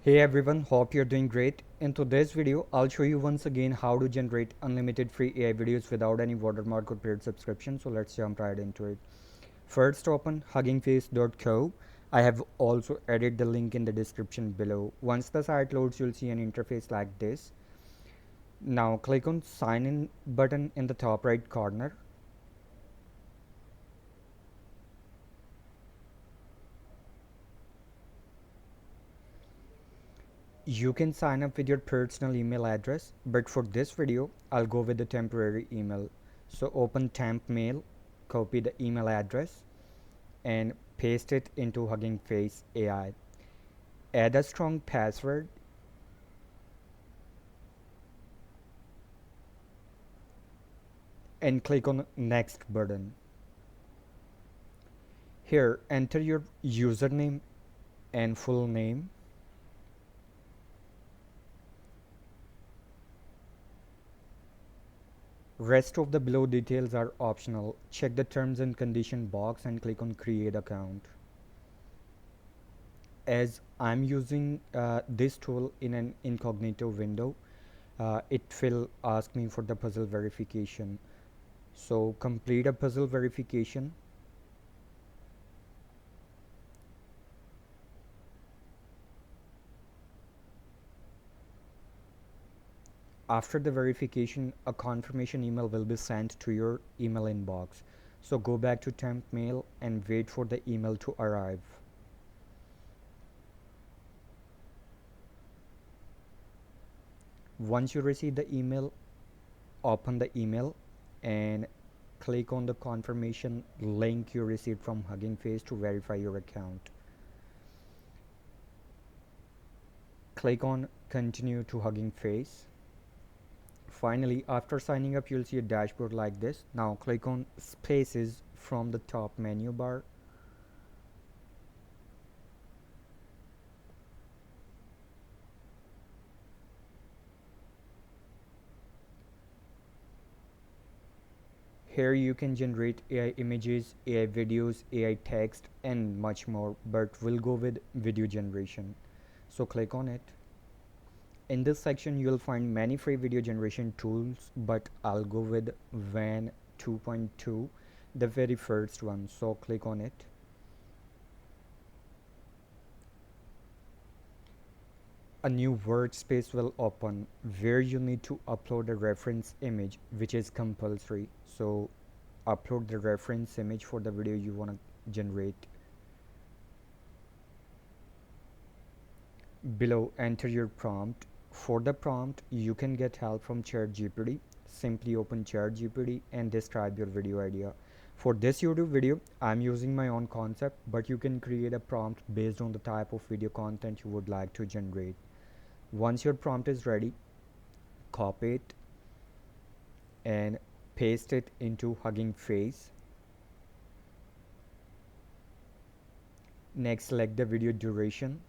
Hey everyone, hope you're doing great. In today's video, I'll show you once again how to generate unlimited free AI videos without any watermark or paid subscription. So let's jump right into it. First, open huggingface.co. I have also added the link in the description below. Once the site loads, you'll see an interface like this. Now click on sign in button in the top right corner. You can sign up with your personal email address, but for this video, I'll go with the temporary email. So open temp mail, copy the email address, and paste it into Hugging Face AI. Add a strong password, and click on next button. Here, enter your username and full name. Rest of the below details are optional. Check the terms and condition box and click on create account. As I'm using this tool in an incognito window, it will ask me for the puzzle verification. So complete a puzzle verification. After the verification, a confirmation email will be sent to your email inbox. So go back to temp mail and wait for the email to arrive. Once you receive the email, open the email and click on the confirmation link you received from Hugging Face to verify your account. Click on continue to Hugging Face. Finally, after signing up, you'll see a dashboard like this. Now click on spaces from the top menu bar. Here you can generate AI images, AI videos, AI text, and much more, but we'll go with video generation. So click on it. In this section, you'll find many free video generation tools, but I'll go with WAN 2.2, the very first one. So click on it. A new workspace will open where you need to upload a reference image, which is compulsory. So upload the reference image for the video you want to generate. Below, enter your prompt. For the prompt, you can get help from ChatGPT. Simply open ChatGPT and describe your video idea. For this YouTube video, I'm using my own concept, but you can create a prompt based on the type of video content you would like to generate. Once your prompt is ready, copy it and paste it into Hugging Face. Next, select the video duration.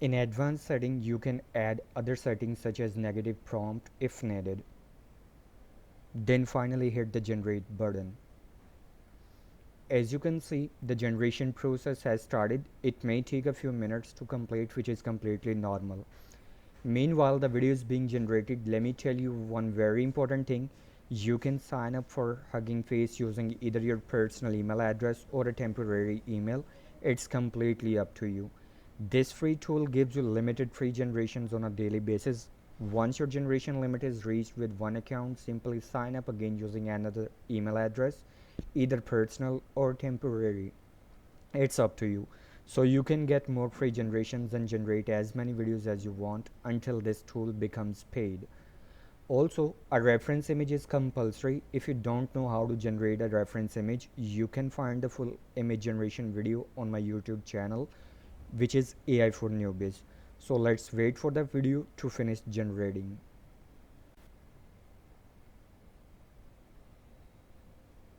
In advanced setting, you can add other settings such as negative prompt if needed. Then finally hit the generate button. As you can see, the generation process has started. It may take a few minutes to complete, which is completely normal. Meanwhile, the video is being generated. Let me tell you one very important thing. You can sign up for Hugging Face using either your personal email address or a temporary email. It's completely up to you. This free tool gives you limited free generations on a daily basis. Once your generation limit is reached with one account, simply sign up again using another email address, either personal or temporary. It's up to you. So you can get more free generations and generate as many videos as you want until this tool becomes paid. Also, a reference image is compulsory. If you don't know how to generate a reference image, you can find the full image generation video on my YouTube channel, which is AI for Newbies. So let's wait for the video to finish generating.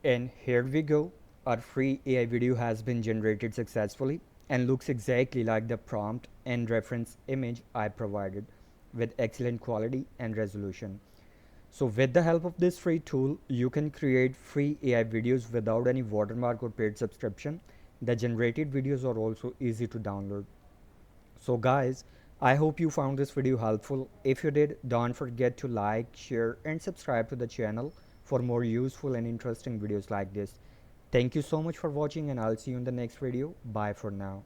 And here we go. Our free AI video has been generated successfully and looks exactly like the prompt and reference image I provided, with excellent quality and resolution. So with the help of this free tool, you can create free AI videos without any watermark or paid subscription. The generated videos are also easy to download. So guys, I hope you found this video helpful. If you did, don't forget to like, share and subscribe to the channel for more useful and interesting videos like this. Thank you so much for watching and I'll see you in the next video. Bye for now.